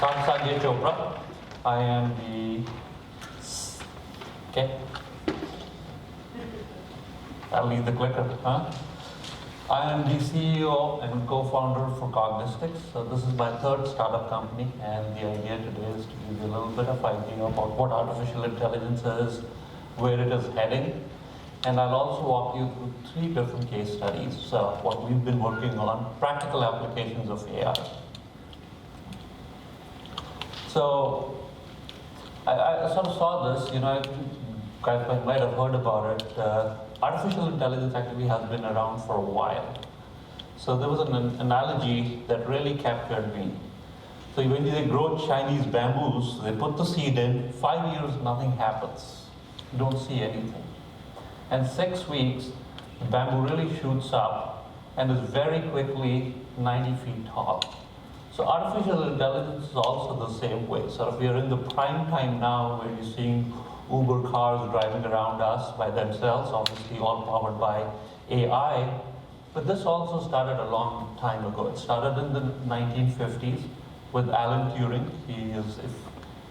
I'm Sanjay Chopra. I am okay. I'll leave the clicker, huh? I am the CEO and co-founder for Cognistics. So this is my third startup company, and the idea today is to give you a little bit of idea about what artificial intelligence is, where it is heading, and I'll also walk you through 3 different case studies, what we've been working on, practical applications of AI. So I sort of saw this, you guys might have heard about it. Artificial intelligence actually has been around for a while. So there was an analogy that really captured me. So when they grow Chinese bamboos, they put the seed in, 5 years, nothing happens. You don't see anything. And 6 weeks, the bamboo really shoots up and is very quickly 90 feet tall. So artificial intelligence is also the same way. So if we are in the prime time now where you're seeing Uber cars driving around us by themselves, obviously all powered by AI, but this also started a long time ago. It started in the 1950s with Alan Turing. He is, if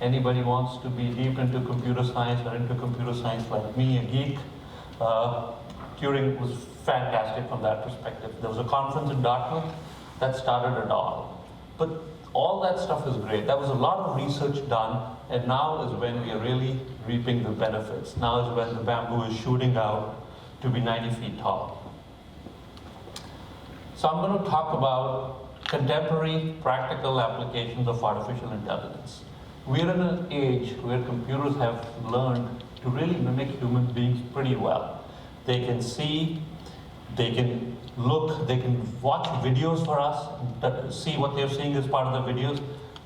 anybody wants to be deep into computer science or into computer science like me, a geek, Turing was fantastic from that perspective. There was a conference in Dartmouth that started it all. But all that stuff is great. There was a lot of research done, and now is when we are really reaping the benefits. Now is when the bamboo is shooting out to be 90 feet tall. So I'm going to talk about contemporary practical applications of artificial intelligence. We're in an age where computers have learned to really mimic human beings pretty well. They can see, they can look, they can watch videos for us, see what they're seeing as part of the videos.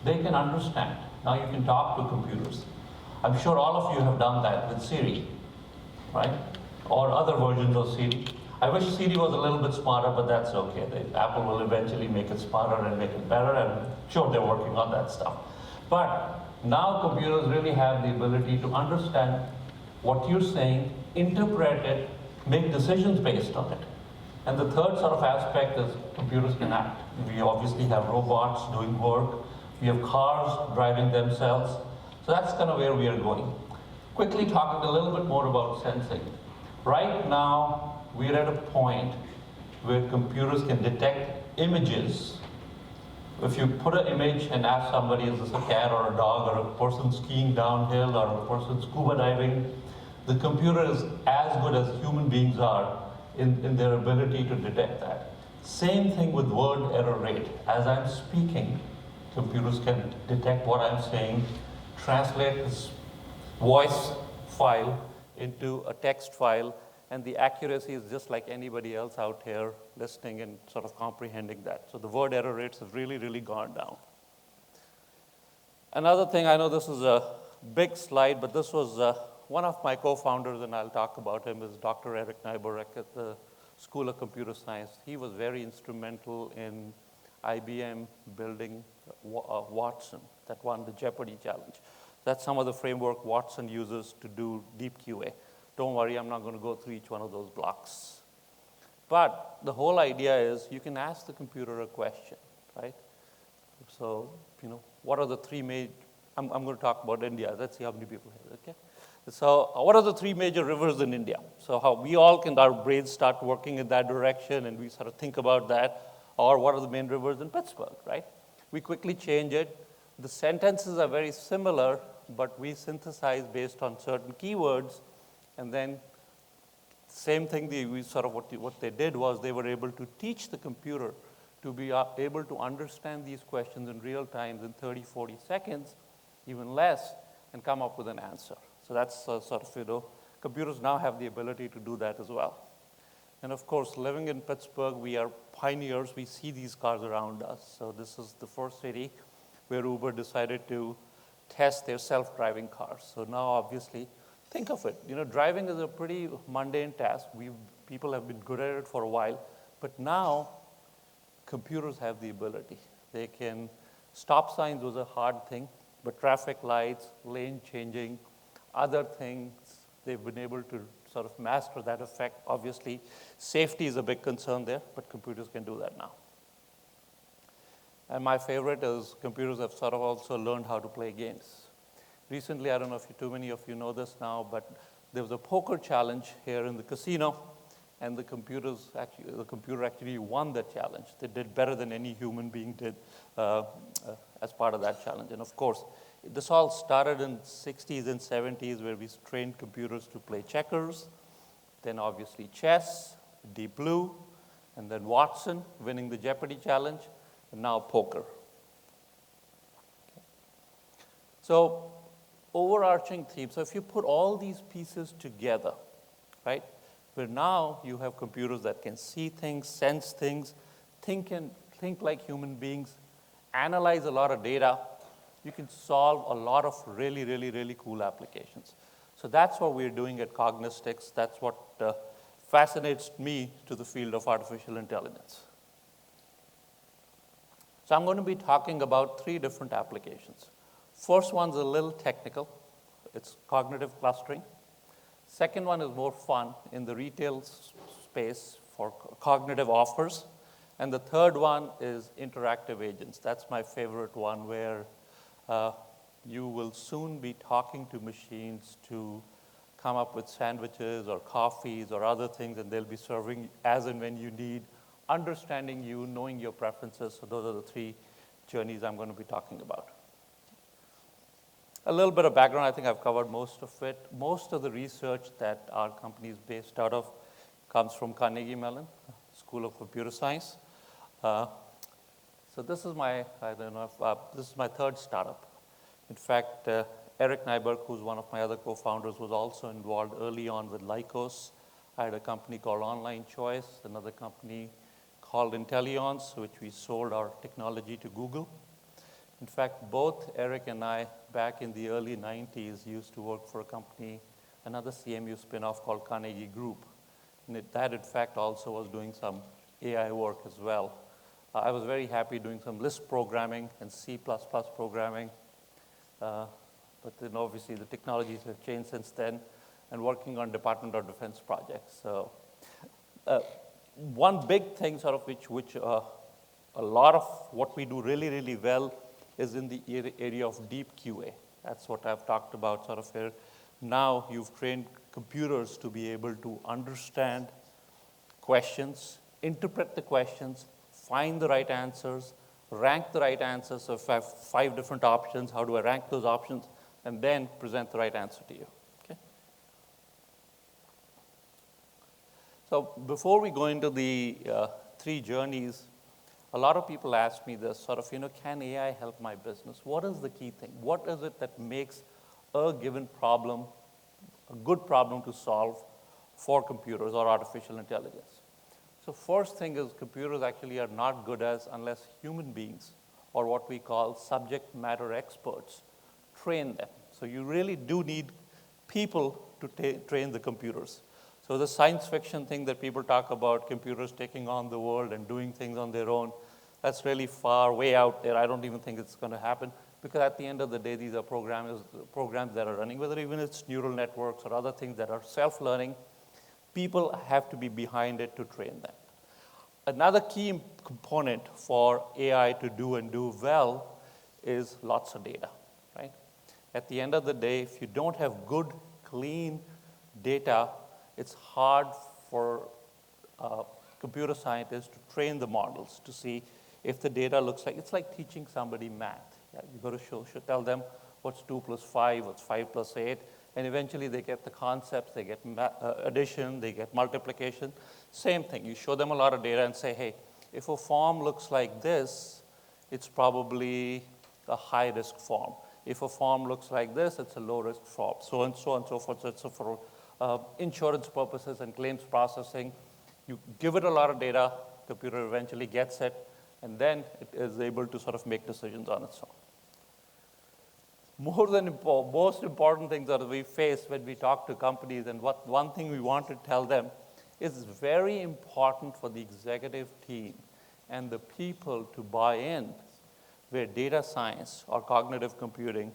They can understand. Now you can talk to computers. I'm sure all of you have done that with Siri, right? Or other versions of Siri. I wish Siri was a little bit smarter, but that's okay. Apple will eventually make it smarter and make it better, and sure, they're working on that stuff. But now computers really have the ability to understand what you're saying, interpret it, make decisions based on it. And the third sort of aspect is computers can act. We obviously have robots doing work. We have cars driving themselves. So that's kind of where we are going. Quickly talking a little bit more about sensing. Right now, we're at a point where computers can detect images. If you put an image and ask somebody, is this a cat or a dog or a person skiing downhill or a person scuba diving, the computer is as good as human beings are in their ability to detect that. Same thing with word error rate. As I'm speaking, computers can detect what I'm saying, translate this voice file into a text file, and the accuracy is just like anybody else out here listening and sort of comprehending that. So the word error rates have really, really gone down. Another thing, I know this is a big slide, but this was one of my co-founders, and I'll talk about him, is Dr. Eric Nyberek at the School of Computer Science. He was very instrumental in IBM building Watson that won the Jeopardy challenge. That's some of the framework Watson uses to do deep QA. Don't worry, I'm not going to go through each one of those blocks. But the whole idea is you can ask the computer a question, right? So, what are the 3 major, I'm going to talk about India. Let's see how many people here, okay? So what are the 3 major rivers in India? So how we all can, our brains start working in that direction and we sort of think about that. Or what are the main rivers in Pittsburgh, right? We quickly change it. The sentences are very similar, but we synthesize based on certain keywords. And then same thing, what they did was they were able to teach the computer to be able to understand these questions in real time in 30, 40 seconds, even less, and come up with an answer. So that's computers now have the ability to do that as well. And of course, living in Pittsburgh, we are pioneers. We see these cars around us. So this is the first city where Uber decided to test their self-driving cars. So now, obviously, think of it. Driving is a pretty mundane task. People have been good at it for a while. But now, computers have the ability. They can, stop signs was a hard thing, but traffic lights, lane changing, other things, they've been able to sort of master that effect. Obviously, safety is a big concern there, but computers can do that now. And my favorite is computers have sort of also learned how to play games. Recently, I don't know if too many of you know this now, but there was a poker challenge here in the casino, and the computer actually won that challenge. They did better than any human being did as part of that challenge. And of course, this all started in 60s and 70s where we trained computers to play checkers, then obviously chess, Deep Blue, and then Watson winning the Jeopardy challenge, and now poker. So overarching theme, so if you put all these pieces together, right, where now you have computers that can see things, sense things, think like human beings, analyze a lot of data, you can solve a lot of really, really, really cool applications. So that's what we're doing at Cognistics. That's what fascinates me to the field of artificial intelligence. So I'm going to be talking about 3 different applications. First one's a little technical. It's cognitive clustering. Second one is more fun in the retail space for cognitive offers. And the third one is interactive agents. That's my favorite one, where you will soon be talking to machines to come up with sandwiches or coffees or other things, and they'll be serving as and when you need, understanding you, knowing your preferences. So those are the 3 journeys I'm going to be talking about. A little bit of background, I think I've covered most of it. Most of the research that our company is based out of comes from Carnegie Mellon School of Computer Science. So this is my, this is my 3rd startup. In fact, Eric Nyberg, who's one of my other co-founders, was also involved early on with Lycos. I had a company called OnlineChoice, another company called Intellions, which we sold our technology to Google. In fact, both Eric and I, back in the early 90s, used to work for a company, another CMU spinoff called Carnegie Group. And that, in fact, also was doing some AI work as well. I was very happy doing some Lisp programming and C++ programming. But then obviously the technologies have changed since then, and working on Department of Defense projects. So one big thing sort of which a lot of what we do really, really well is in the area of deep QA. That's what I've talked about sort of here. Now you've trained computers to be able to understand questions, interpret the questions, find the right answers, rank the right answers. So if I have 5 different options, how do I rank those options? And then present the right answer to you, okay? So before we go into the 3 journeys, a lot of people ask me this, sort of, can AI help my business? What is the key thing? What is it that makes a given problem a good problem to solve for computers or artificial intelligence? So first thing is computers actually are not good unless human beings, or what we call subject matter experts, train them. So you really do need people to train the computers. So the science fiction thing that people talk about, computers taking on the world and doing things on their own, that's really far, way out there. I don't even think it's going to happen, because at the end of the day, these are programs that are running, whether even it's neural networks or other things that are self-learning, people have to be behind it to train them. Another key component for AI to do well is lots of data, right? At the end of the day, if you don't have good, clean data, it's hard for computer scientists to train the models to see if the data looks like, it's like teaching somebody math. Yeah, you got to tell them what's 2 plus 5, what's 5 plus 8, and eventually they get the concepts, they get addition, they get multiplication. Same thing, you show them a lot of data and say, hey, if a form looks like this, it's probably a high-risk form. If a form looks like this, it's a low-risk form, so on and so forth. So for insurance purposes and claims processing, you give it a lot of data, computer eventually gets it, and then it is able to sort of make decisions on its own. Most important things that we face when we talk to companies, and one thing we want to tell them is very important for the executive team and the people to buy in, where data science or cognitive computing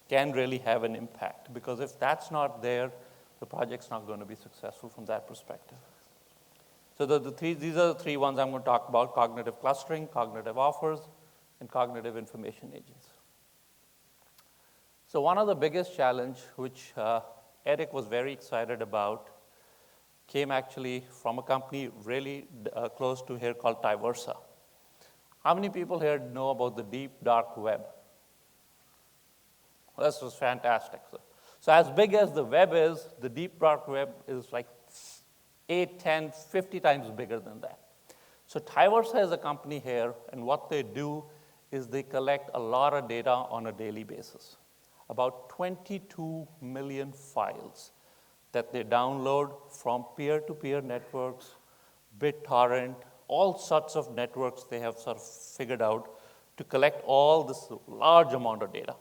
can really have an impact. Because if that's not there, the project's not going to be successful from that perspective. So these are the 3 ones I'm going to talk about: cognitive clustering, cognitive offers, and cognitive information agents. So one of the biggest challenge, which Eric was very excited about, came actually from a company really close to here called Tyversa. How many people here know about the deep dark web? Well, this was fantastic. So as big as the web is, the deep dark web is like 8, 10, 50 times bigger than that. So Tyversa is a company here, and what they do is they collect a lot of data on a daily basis. About 22 million files that they download from peer-to-peer networks, BitTorrent, all sorts of networks they have sort of figured out to collect all this large amount of data.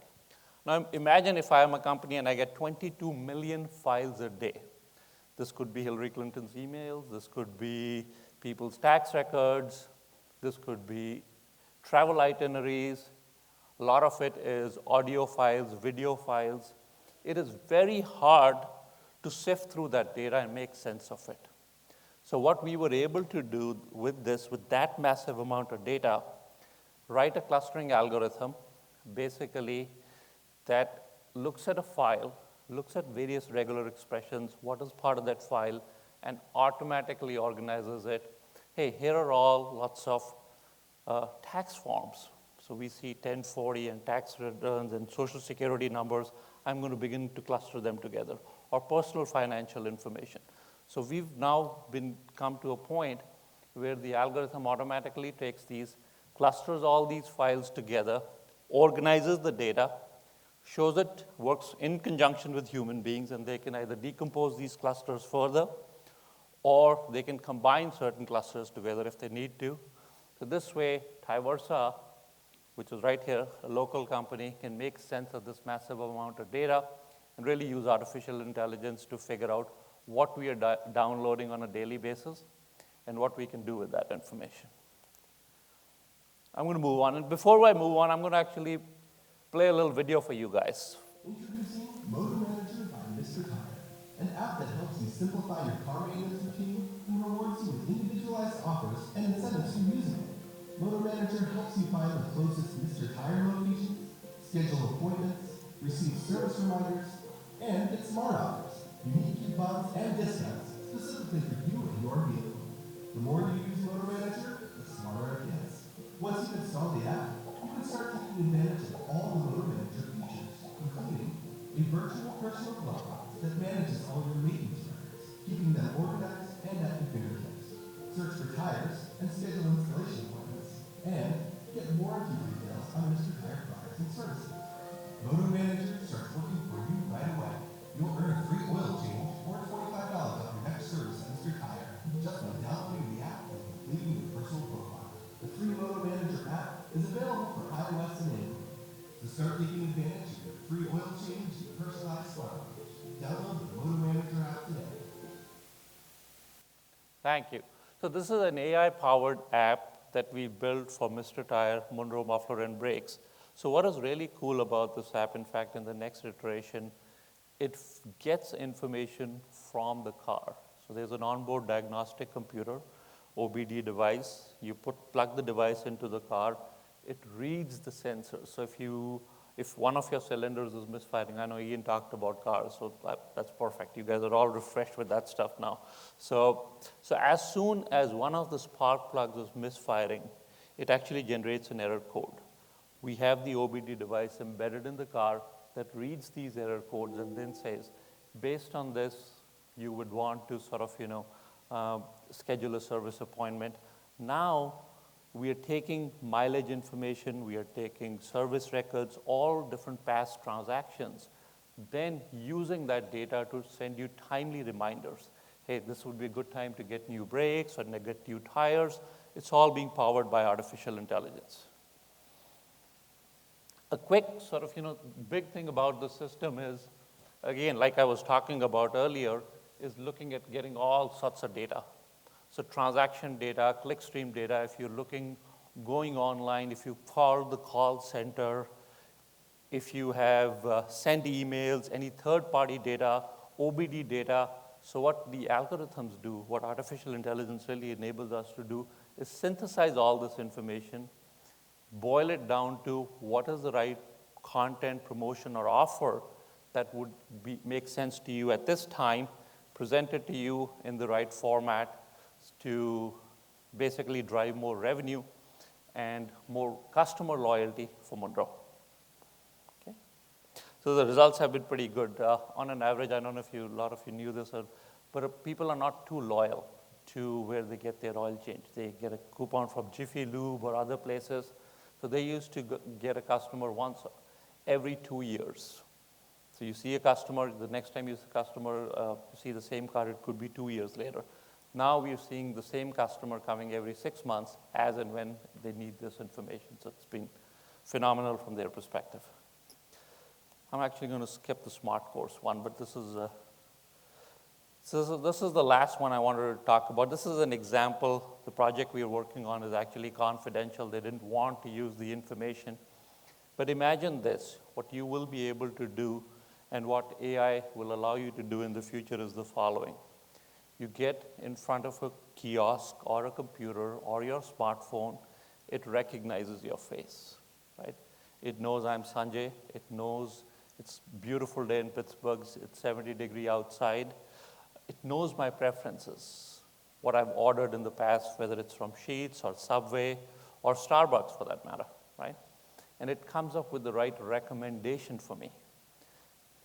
Now imagine if I am a company and I get 22 million files a day. This could be Hillary Clinton's emails, this could be people's tax records, this could be travel itineraries. A lot of it is audio files, video files. It is very hard to sift through that data and make sense of it. So what we were able to do with this, with that massive amount of data, write a clustering algorithm, basically, that looks at a file, looks at various regular expressions, what is part of that file, and automatically organizes it. Hey, here are all lots of tax forms. So we see 1040 and tax returns and social security numbers. I'm going to begin to cluster them together, or personal financial information. So we've now come to a point where the algorithm automatically takes these, clusters all these files together, organizes the data, shows it works in conjunction with human beings, and they can either decompose these clusters further, or they can combine certain clusters together if they need to. So this way, Tyversa, which is right here, a local company, can make sense of this massive amount of data and really use artificial intelligence to figure out what we are downloading on a daily basis and what we can do with that information. I'm going to move on. And before I move on, I'm going to actually play a little video for you guys. Introducing Motor Manager by Mr. Tire, an app that helps you simplify your car maintenance routine and rewards you with individualized offers and incentives for using it. Motor Manager helps you find the closest Mr. Tire locations, schedule appointments, receive service reminders, and get smart offers, unique coupons, and discounts specifically for you and your vehicle. The more you use Motor Manager, the smarter it gets. Once you install the app, you can start taking advantage of all the Motor Manager features, including a virtual personal glove box that manages all your maintenance records, keeping them organized and at your fingertips. Search for tires and schedule installation appointments, and get warranty details on Mr. Tire products and services. Motor Manager starts working for you right away. You'll earn a free oil change or $25 off your next service at Mr. Tire just by downloading the app and completing your personal profile. The free Motor Manager app is available for iOS and Android. To start taking advantage of your free oil change and personalized smartphone, download the Motor Manager app today. Thank you. So this is an AI-powered app that we built for Mr. Tire, Monroe Muffler and Brakes. So what is really cool about this app, in fact, in the next iteration, it gets information from the car. So there's an onboard diagnostic computer, OBD device. You plug the device into the car. It reads the sensors. So if one of your cylinders is misfiring, I know Ian talked about cars, so that's perfect. You guys are all refreshed with that stuff now. So as soon as one of the spark plugs is misfiring, it actually generates an error code. We have the OBD device embedded in the car that reads these error codes and then says, based on this, you would want to sort of, schedule a service appointment. Now, we are taking mileage information, we are taking service records, all different past transactions, then using that data to send you timely reminders. Hey, this would be a good time to get new brakes or to get new tires. It's all being powered by artificial intelligence. A quick sort of, big thing about the system is, again, like I was talking about earlier, is looking at getting all sorts of data. So transaction data, clickstream data, if you're going online, if you call the call center, if you have sent emails, any third-party data, OBD data. So what the algorithms do, what artificial intelligence really enables us to do, is synthesize all this information, boil it down to what is the right content, promotion, or offer that would make sense to you at this time, present it to you in the right format to basically drive more revenue and more customer loyalty for Monroe. Okay? So the results have been pretty good. On an average, I don't know if a lot of you knew this, but people are not too loyal to where they get their oil change. They get a coupon from Jiffy Lube or other places. So they used to get a customer once every 2 years. So you see a customer, the next time you see a customer, you see the same car, it could be 2 years later. Now we're seeing the same customer coming every 6 months as and when they need this information. So it's been phenomenal from their perspective. I'm actually going to skip the Smart Course one, but this is the last one I wanted to talk about. This is an example. The project we are working on is actually confidential. They didn't want to use the information. But imagine this. What you will be able to do and what AI will allow you to do in the future is the following. You get in front of a kiosk or a computer or your smartphone, it recognizes your face, right? It knows I'm Sanjay. It knows it's a beautiful day in Pittsburgh. It's 70 degrees outside. It knows my preferences, what I've ordered in the past, whether it's from Sheetz or Subway or Starbucks for that matter, right? And it comes up with the right recommendation for me.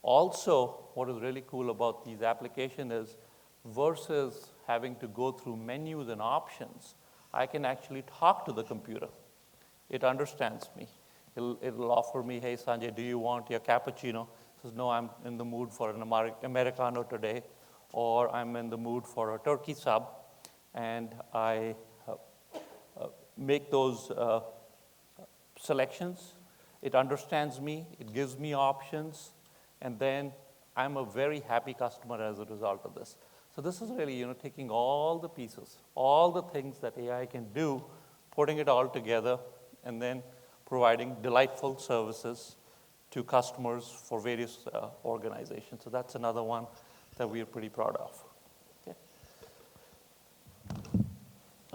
Also, what is really cool about these applications is versus having to go through menus and options, I can actually talk to the computer. It understands me. It'll offer me, hey, Sanjay, do you want your cappuccino? It says, no, I'm in the mood for an Americano today, or I'm in the mood for a turkey sub, and I make those selections. It understands me. It gives me options, and then I'm a very happy customer as a result of this. So this is really, taking all the pieces, all the things that AI can do, putting it all together, and then providing delightful services to customers for various organizations. So that's another one that we are pretty proud of. Okay.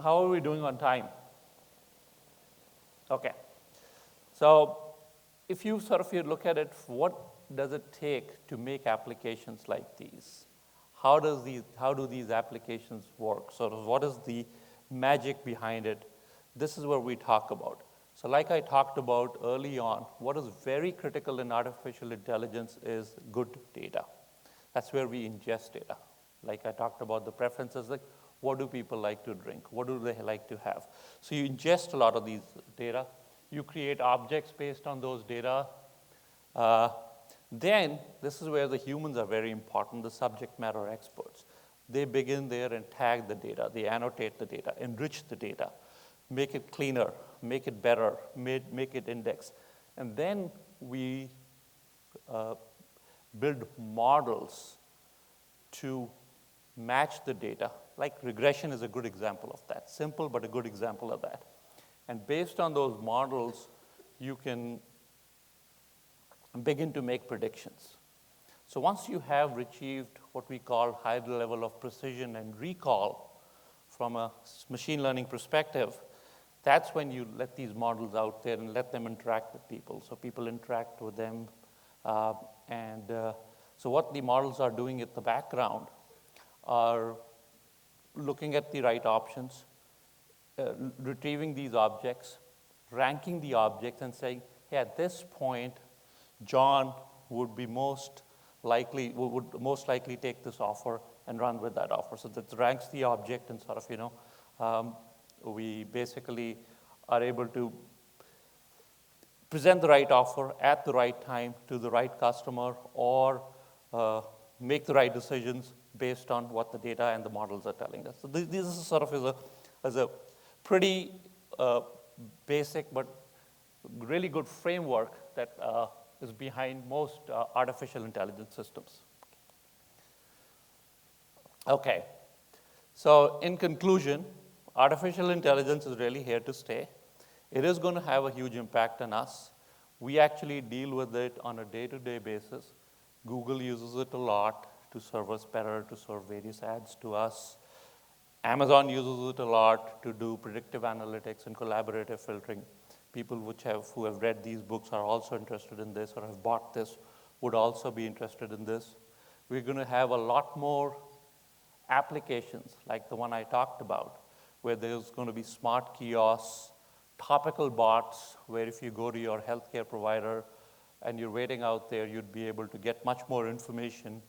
How are we doing on time? Okay. So if you look at it, what does it take to make applications like these? How do these applications work? What is the magic behind it? This is what we talk about. So like I talked about early on, what is very critical in artificial intelligence is good data. That's where we ingest data. Like I talked about the preferences, like what do people like to drink? What do they like to have? So you ingest a lot of these data. You create objects based on those data. Then, this is where the humans are very important, the subject matter experts. They begin there and tag the data. They annotate the data, enrich the data, make it cleaner, make it better, make it index. And then we build models to match the data. Like regression is a good example of that. Simple, but a good example of that. And based on those models, you can begin to make predictions. So once you have achieved what we call high level of precision and recall from a machine learning perspective, that's when you let these models out there and let them interact with people. So people interact with them. So what the models are doing at the background are looking at the right options, retrieving these objects, ranking the objects, and saying, hey, at this point, John would be most likely take this offer and run with that offer. So that ranks the object and we basically are able to present the right offer at the right time to the right customer or make the right decisions based on what the data and the models are telling us. So this is is a pretty basic but really good framework that is behind most artificial intelligence systems. Okay, so in conclusion, artificial intelligence is really here to stay. It is going to have a huge impact on us. We actually deal with it on a day-to-day basis. Google uses it a lot to serve us better, to serve various ads to us. Amazon uses it a lot to do predictive analytics and collaborative filtering. people who have read these books are also interested in this or have bought this would also be interested in this. We're going to have a lot more applications like the one I talked about, where there's going to be smart kiosks, topical bots, where if you go to your healthcare provider and you're waiting out there, you'd be able to get much more information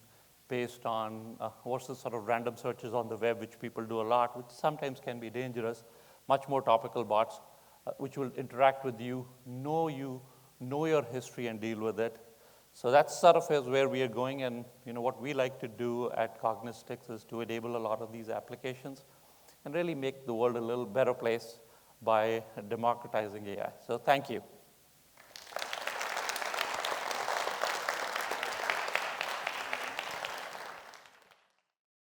based on what's the sort of random searches on the web, which people do a lot, which sometimes can be dangerous, much more topical bots, which will interact with you, know your history and deal with it. So that's sort of where we are going, and what we like to do at Cognistics is to enable a lot of these applications and really make the world a little better place by democratizing AI. So thank you.